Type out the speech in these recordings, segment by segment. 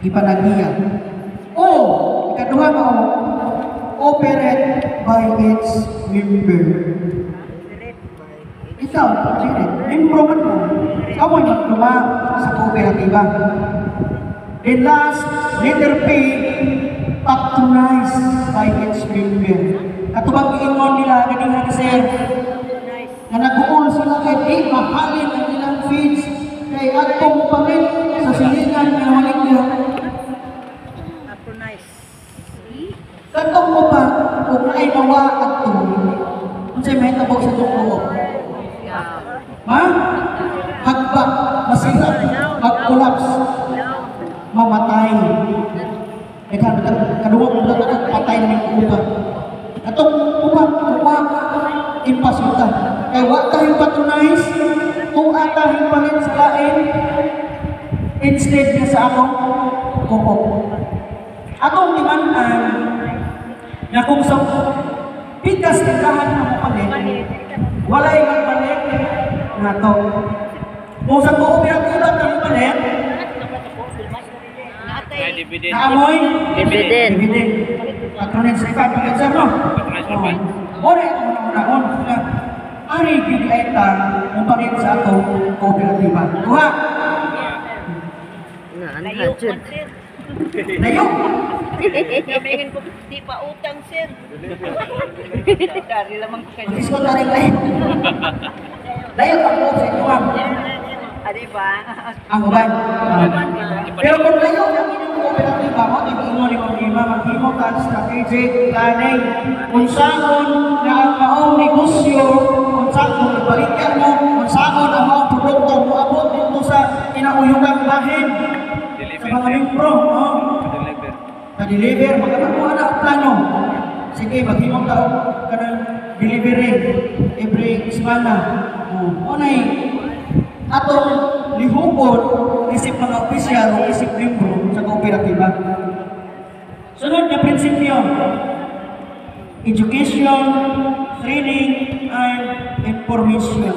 ipanagiya. O, ikaduha mo, operate by its member. Ikaw, membro man mo, kamoy magduma sa kooperatiba. And last, letter P, patronize by its member. Katubang iingon nila, ganingan sir, na nag-uul sila kay di mahalin ang ilang feeds kay atong pamit sa silingan ng maligya. Katong mo pa, kung ay nawa at tuloy, kung sa'y may tabog sa tukuo. Ha? Hagbak, masira, mag-collapse, mamatay. Eh, kaduwa mo lang ang patay na ng upa. Atong upa, impasuta. Kaya wak tayong patronize, kung atahing palit sa lain, instead na sa akong kuko. Atong limanan, na kung sa pitas tindahan na mo palit, walay magpalit na to. Kung sa kooperatiba tayo palit, naamoy? Dividend. Patronage sa iba, pag-answer no? Ora ito muna-unahon. Ari gini ay kung palit sa ato kooperatiba. Duha? Layo? Kamingin ko, di pa utang, sir. Dari lamang ko kayo. Isko na rin layo. Layo ang po sa inyo, ma'am. Adi ba? Ang uban. Pero kung layo ang inyong kooperatiba mo, nag-iingon ni Mama, mag-iingon ka strategic planning. Kung saan na ang maong negosyo, kung saan ibalikyan mo, kung saan ang maong produkto mo abot dito sa kinauyugang bahin. Sa mga membro, na-deliver, magkakakuha na ang plano. Sige, maghimong tao ka ng delivery every semana. Unay, atong lihupon, isip mga opisyal o isip membro sa kooperatiba. Sunod na prinsipyo, education, training, and information.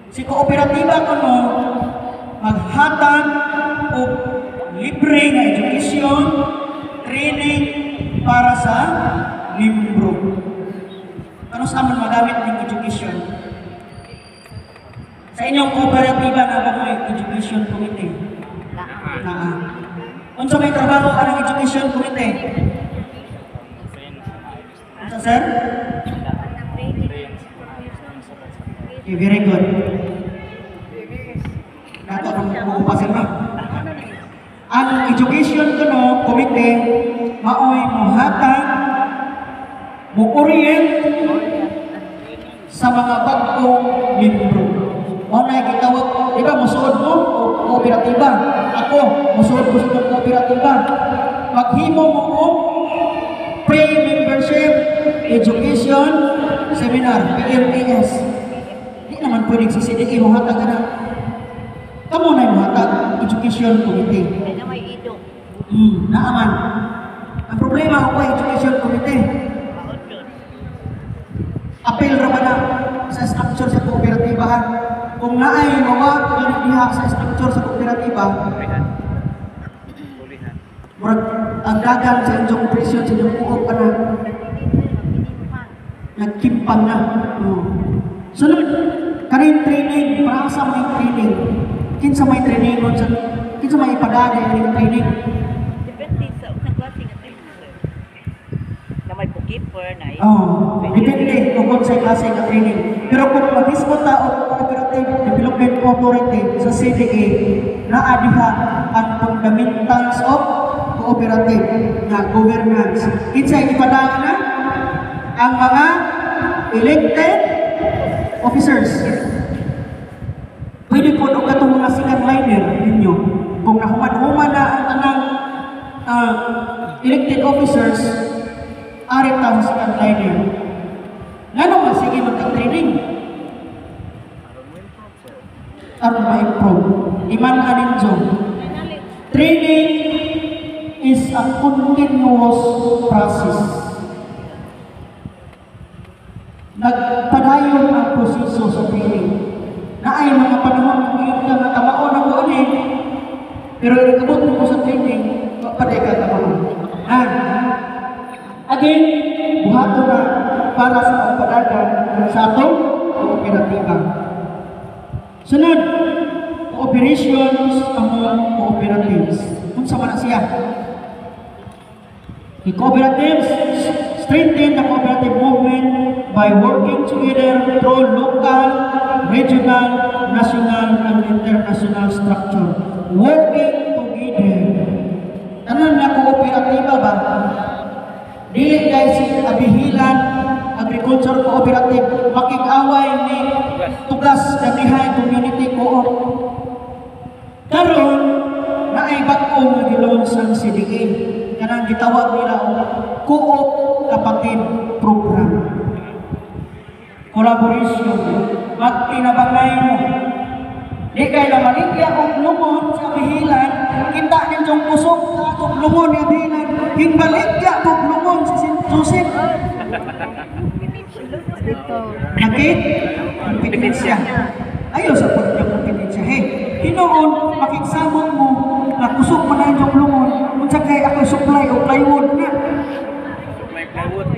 Si kooperatiba ko no, maghatag o libre na education, training para sa membro. Ano sa man magamit ng education? Sa inyong kooperatiba na ba may education committee? Kung sa may trabaho ka ng education committee? Ano sir? Okay, very good. Dato ang pupupasin mo. Ang education ko no, committee, maoy muhatag, mu-orient sa mga bagong membro. O na gitawag, di ba, musuod mo o kooperatiba? Ako, musuod ko sa kooperatiba. Maghimo mo o pre-membership education seminar, PMES. Di naman pwedeng si CDE muhatag ka na. Kamu na yung hatag, education committee. Kaya may idong. Naaman. Ang problema ko pa, education committee. Apel ra ba na sa structure sa kooperatiba. Kung naay mawa, diha sa structure sa kooperatiba, murag ang dagan sa inyong presyon sa inyong buhok ka na. Nagkimpang na. Sunod, kanin training, para sa may training. Kinsa may training nun sa kinsa may ipadada yung training. Depende sa unang klase nga training, sir. Na may bookkeeper, na Depende kung kung sa klase ng training. Pero kung mag-ispo tao Cooperative Development Authority sa CDA, naadiha ang fundamentals of cooperative na governance. Kinsa ipadaan na ang mga elected officers. Pwede po nung katong mga second liner ninyo. Kung nahuman-human na ang tanang elected officers, arit na sa second liner. Nga naman, sige magka-training. Aron ma-improve. Iman aninjo. Training is a continuous process. Nagpadayon ang proseso sa training. Na ay mga panahon ng iyong na tamaon ang buwan Pero nagkabot mo sa training, paday ka na mo. Again, buhato na para sa pagpadagan sa atong kooperatiba. Sunod, cooperations among cooperatives. Kung sa mana siya? The cooperatives strengthen the cooperative movement by working together through local, regional, national, and international structure. Working together. Ano na kooperatiba ba? Dili guys si Abihilan Agriculture Cooperative makig-away ni Tugas Damihay Community Co-op. Karon naay bag-o nga gilons ang CDA. Kanang gitawag nila og Co-op Kapatid Program. Collaboration. Magtinabangay mo. Di kay na maligya og lumon sa Abihilan, kita ninyong kusog sa atong lumon ni Abihilan. Hingbaligya og lumon sa St. Joseph. Nakit? Kompetensya. Ayaw sa pagkakompetensya. Hey, hinoon, makiksamon mo na kusog mo na yung lumon. Kung sa kay ako supply o plywood na. May plywood.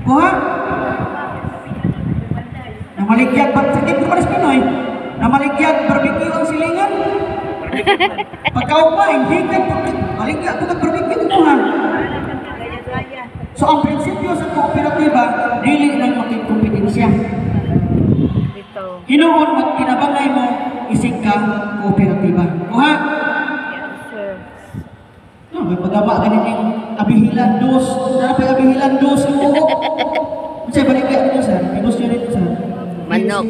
Kuha? Namaligyag ba? Sakit ko palis Pinoy. Namaligyag barbecue ang silingan. Pagkaupay, higad. Maligyag ko barbecue ko ha. So ang prinsipyo sa kooperatiba, dili lang makikompetensya. Hinoon magtinabangay mo, isig ka kooperatiba. Kuha? Yes, sir. No, may pagama ganin yung Abihilan dos. Ano pa Abihilan dos? Oo. Kasi balik ka nito sir. Negosyo nito sir. Manok.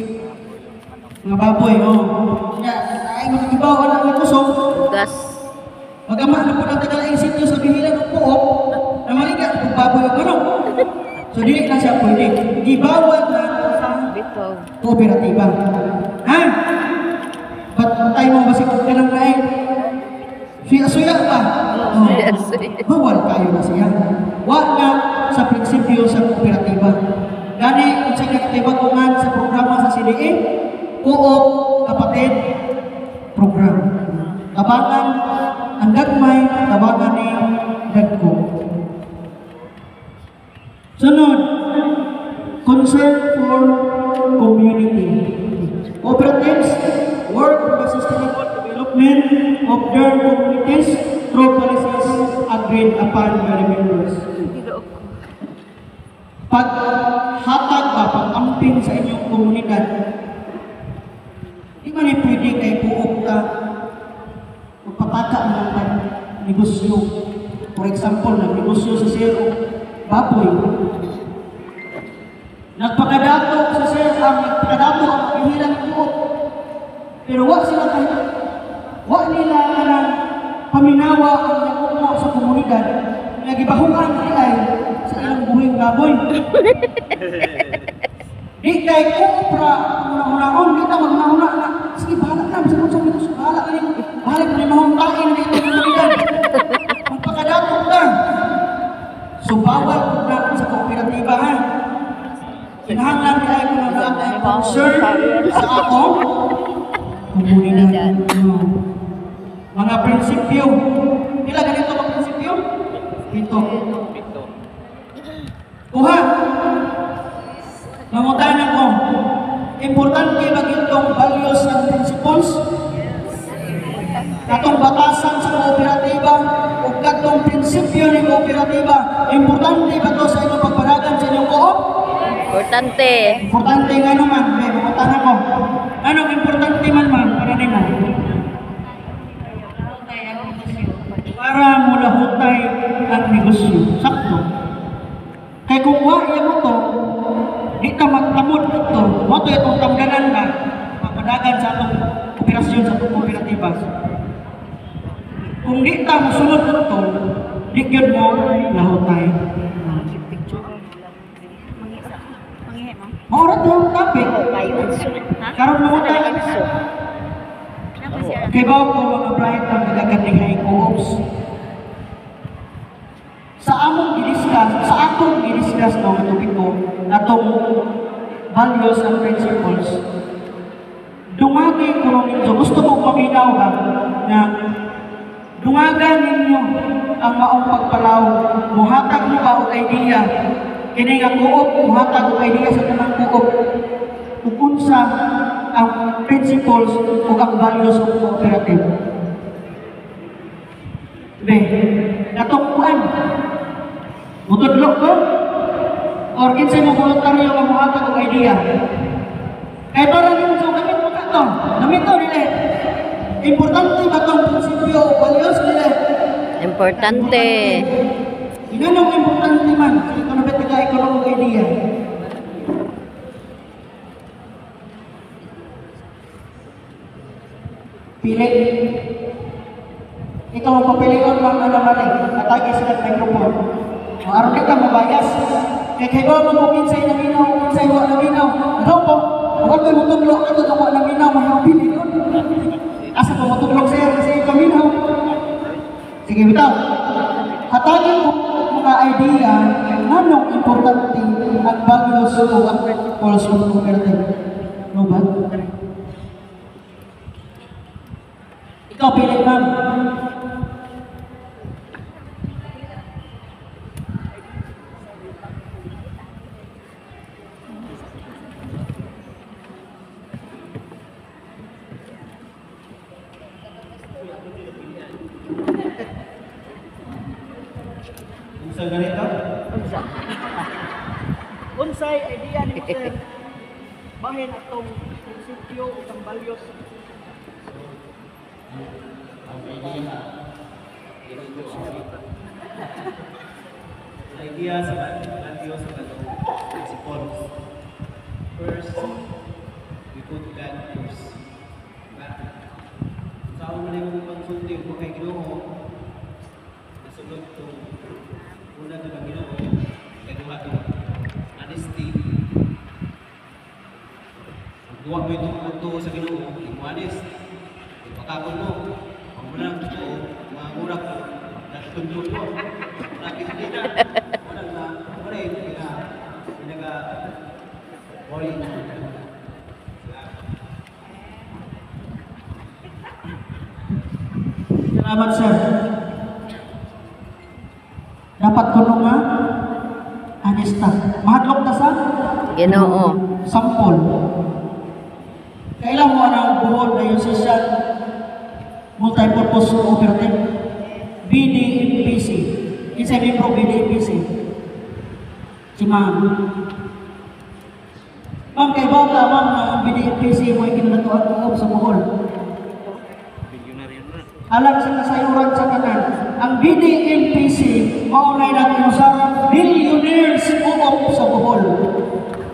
Mga baboy, oh. Ay, mag-ibaw ka lang ng kusog. Gas. Magama na po natin kalaing sityo sa Abihilan ng Coop. Na maligat kung baboy o manok. So, dili na siya pwede. Gibawat na sa Bitaw. kooperatiba. Ha? Ba't tayo mo basig ka lang na eh? Suya pa. Oh. Bawal kayo na siya. Wag na sa prinsipyo sa kooperatiba. Gani, kung sa nagtibagungan sa programa sa CDE, Co-op Kapatid Program. Tabangan ang gagmay, tabangan ni Dagko. Sunod, concern for community. Cooperatives work for the sustainable development of their communities through policies agreed upon by the members. Paghatag ba, pag-amping sa inyong komunidad, di man ay pwede kay buok ka, magpataka ng negosyo. For example, negosyo sa zero, baboy. Nagpakadato sa sir, nagpakadato ang Abihilan buok. Pero wag sila kayo. Wag nila kanang paminawa ang nakumo sa komunidad. Nagibahuan nila ay sa ilang buhing baboy. Di kay kupra, una-unaon, di na magnauna na. Sige, bahala na, bisa kong sabi ko, bahala ka rin. Bahala ka rin mahuntain na ito komunidad. Magpakadato ka. So, bawal po na sa kooperatiba, ha? Kinahanglan nila ay kung ang concern sa ako, komunidad. Mga prinsipyo. Kila ganito mga prinsipyo? Ito. Kuha. Mamutanan ko. Importante ba itong values and principles? Katong batasan sa kooperatiba o katong prinsipyo ng kooperatiba, importante ba ito sa inyong pagparagan sa inyong co-op? Importante. Importante nga naman, may mamutanan ko. Anong importante man para nila? Para mulahutay ang negosyo. Sakto. Kaya kung wala mo to, di ka magtamod ito. Mo to itong tamganan ba? Mapadagan sa atong operasyon sa atong kooperatiba. Kung di ka masunod ito, di yun mo lahutay. Maurat yung topic. Karoon mahutay. Kaya ba ko mga bright ang nagagandingay co-ops? Sa among i-discuss, sa atong i-discuss ng tubig ko, atong values and principles, dumagi ko rin ito. Gusto ko paminaw ha. na dungagan ninyo ang maong pagpalaw. Muhatag mo ba og idea? Kini nga kuop, muhatag og idea sa tanang kuop. Kung unsa ang principles o ang values of cooperative. Be, natungkuan. Mutudlok ko? Or kinsay mo voluntaryo nga muhatag og idea? Kaya parang yun, so gamit mo ka ito. Gamit ito nila. Importante ba itong prinsipyo o values nila? Importante. Inanong importante man. Sa ito na ba't nagka-economic idea? Pili. Ikaw ang papilion mga alamali. Atagi sila ng microphone. Araw ka mabayas. Kaya kayo mo kinsay na minaw, kinsay wa na minaw. Ano po? Huwag kayo mutudlok ito na wa na minaw, mahihaw pilion. Asa pa mutudlok sa'yo kasi ikaw minaw. Sige, bitaw. Hatagin mo mga idea anong importante ang values o ang principles of cooperative. No ba? Ikaw pili, ma'am. Unsa ganito? Unsa? Unsay idea ni sir? Bahin atong prinsipyo o ang values. Idea sa values sa principles. First, we put God first. Sa ako na yung pagsunod ko kay Ginoo, nasunod to una ito ng Ginoo, kaduha ito, honesty. Duwa mo itong punto sa Ginoo, hindi mo honest. Pagkakon mo, ang muna ng totoo, mga mura ko, natutundok mo. Nakikita, walang na, wala yung pinaka-boring. Salamat, sir. Dapat ko nung anista. Mahadlok na sa Ginoo. sampol. Kailan mo ang buhod na yung session multi-purpose cooperative? BDMPC. Isa membro BDMPC. Si ma'am. Ma'am, kay bata, ma'am, na BDMPC mo yung kinatuan ko sa buhol. Alam sa kasayuran sa kanan, ang BDMPC maunay na kinusaran billionaires uop sa buhol.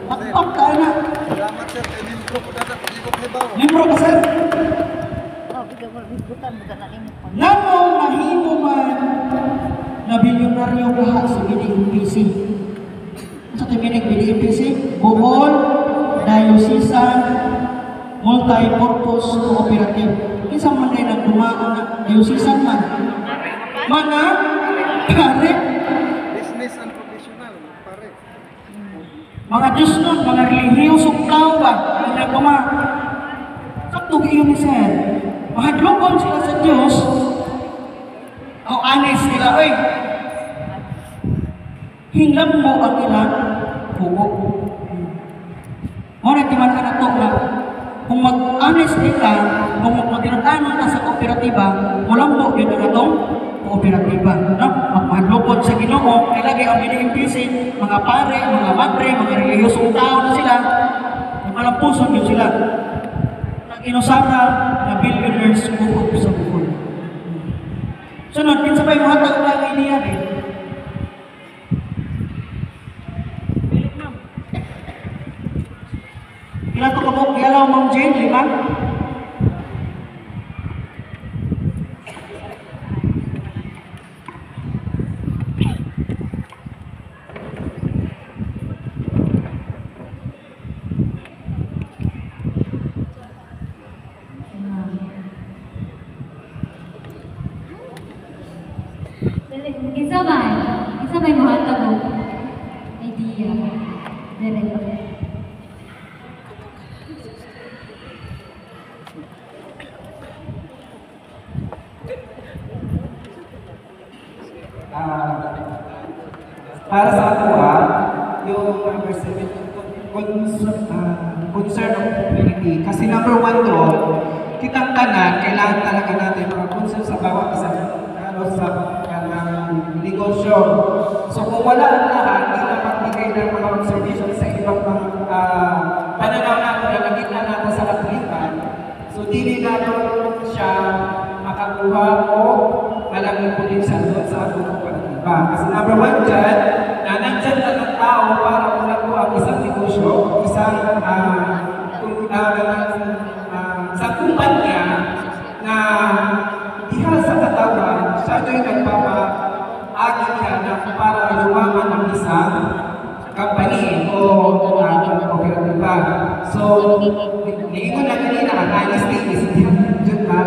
At kaya na. Salamat sir, kay Limbro ko dada, ikot libaw. Libro ka, sir. Oh, bukan na nimo. Nanong nahimo man na bilyonaryo kaha sa BDMPC. Sa timinig BDMPC, Bohol, Diocesan, Multi-Purpose Cooperative. Isang man ay nagdumaan na Diocesan man. Mga pare, Business and professional, pare. mga Diyos nun, mga relihiyosong tao ba, ang nagdumaan. Sakto iyon ni sir. Mahadlokon sila sa Diyos. O honest sila, oy. Hinglam mo ang ilang buko. Muna timan ka na to na kung mag-honest ka, kung mag-tinatanan ka sa kooperatiba, walang mo yun na itong kooperatiba. No? Magmahadlokon sa Ginoo, kailangan ang BDMPC, mga pare, mga madre, mga relihiyosong tao na sila, malampuson yun sila. Inusara na billionaires kukup sa buhol. Sunod, kinsabay mo hatag lang iniya eh. Pilit ma'am. Ilan to kabok, yalaw ma'am Jane, 5? Isabay mo hatag mo idea. Dere. para sa ako yung number 7, concern of community. Kasi number 1 doon, kitang tanan, kailangan talaga natin mga concern sa bawat isa sa negosyo. So kung wala ang lahat, hindi na magbigay ng mga observation sa ibang mga pananaw natin na nakita natin sa kapulitan. So hindi na doon siya makakuha o malaking potential doon sa ating kooperatiba. Kasi number 1 dyan, na nandyan na ng tao para malago ang isang negosyo, sa kumpanya na diha sa katawan, siya do'y nagpapa-agi niya na para lumaman ang isang company o kooperatiba. So, niingon na kanina, ang honesty is dyan na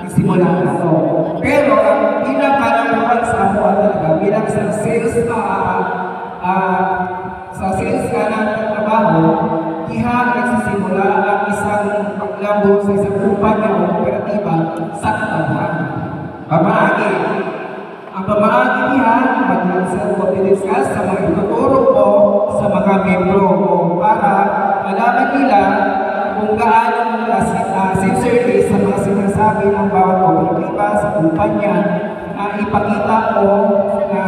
isimula na ito. Pero, ang pinaka-number sa ako talaga, bilang sa sales ka ng trabaho, diha nagsisimula ang isang paglabot sa isang kumpanya o kooperatiba sa katawan. Pamaagi. Ang pamaagi diha, mag-self-confidence ka sa mga ituturo mo sa mga membro mo para malaman nila kung gaano sincerely sa mga sinasabi ng bawat kooperatiba sa kumpanya na ipakita ko na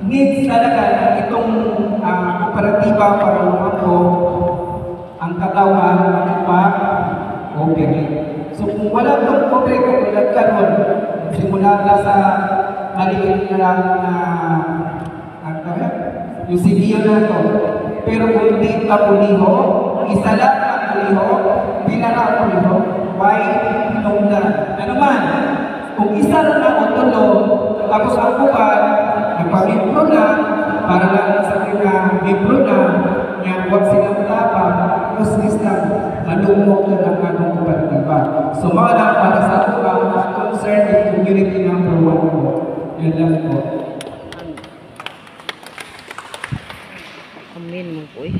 needs talaga na itong kooperatiba para lumako ang katawan mag-cooperate. So kung wala itong cooperate, tulad ka nun, simula na sa maliit na lang yung CBO na ito. Pero kung hindi ka puliho, isa lang ang puliho, pila na ang puliho, why? Nung na. Ano man, kung isa lang ang tulo, tapos ang buwan, nagpamembro na, para lang sa mga membro na, nga huwag silang tapang, tapos isang malumok na ang anong kooperatiba. So mga lang para sa ito ang concern in community number 1 po. Yun lang po. Amin mo po eh.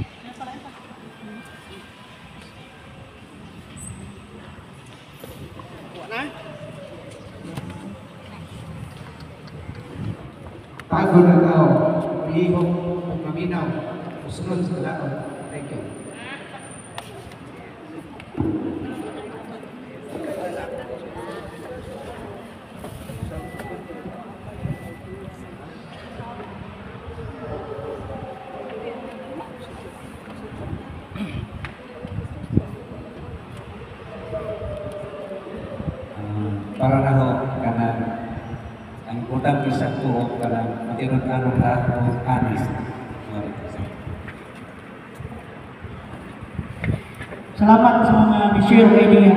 Tago na tao, ihong maminaw, usunod sa tao. Thank you. Para na ho, karena ang importante sa ko para magkaroon ka o honest. Salamat sa mga share idea.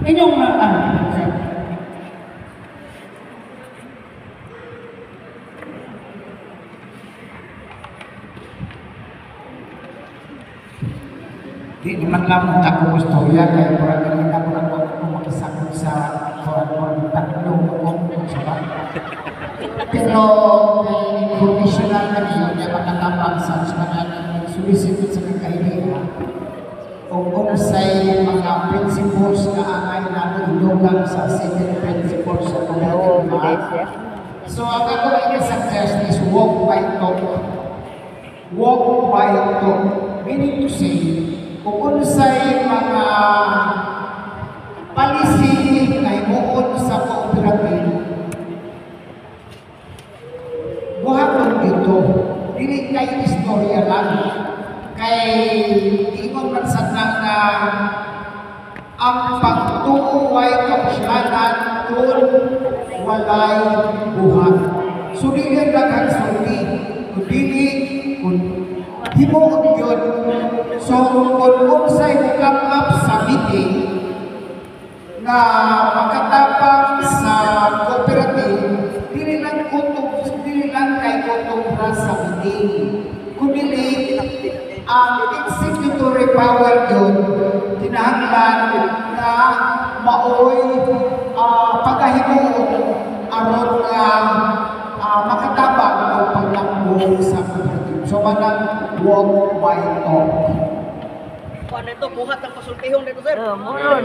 Inyong di naman lang ako istorya kaya parang kanina ko lang ako makisakot sa kuwan tatlong kung sa pero may information na kanina na makatapang sa mga solicit sa mga idea kung say mga principles na angay na ilugang sa 7 principles sa kooperatiba. So ang ako ay suggest is walk by talk. Walk by talk. Meaning to say, kung unsay mga policy na imuon sa cooperative, buhaton dito. Dili kay istorya lang. Kay ingon man sana na ang pagtuway kapusyanan kung walay buhat. So dili lang sulti. Kung dili, kung himuon yun. So, kung unsay come up sa meeting na makatapang sa cooperative, dili lang kay kutong sa meeting. Kundi ang executory power yun, tinahanglan na maoy pagkahimuon aron nga makatabang ng pagtakbo sa cooperative. So, manang walk by talk. Paano ito? Buhat ang pasultihong dito, sir. Maurun.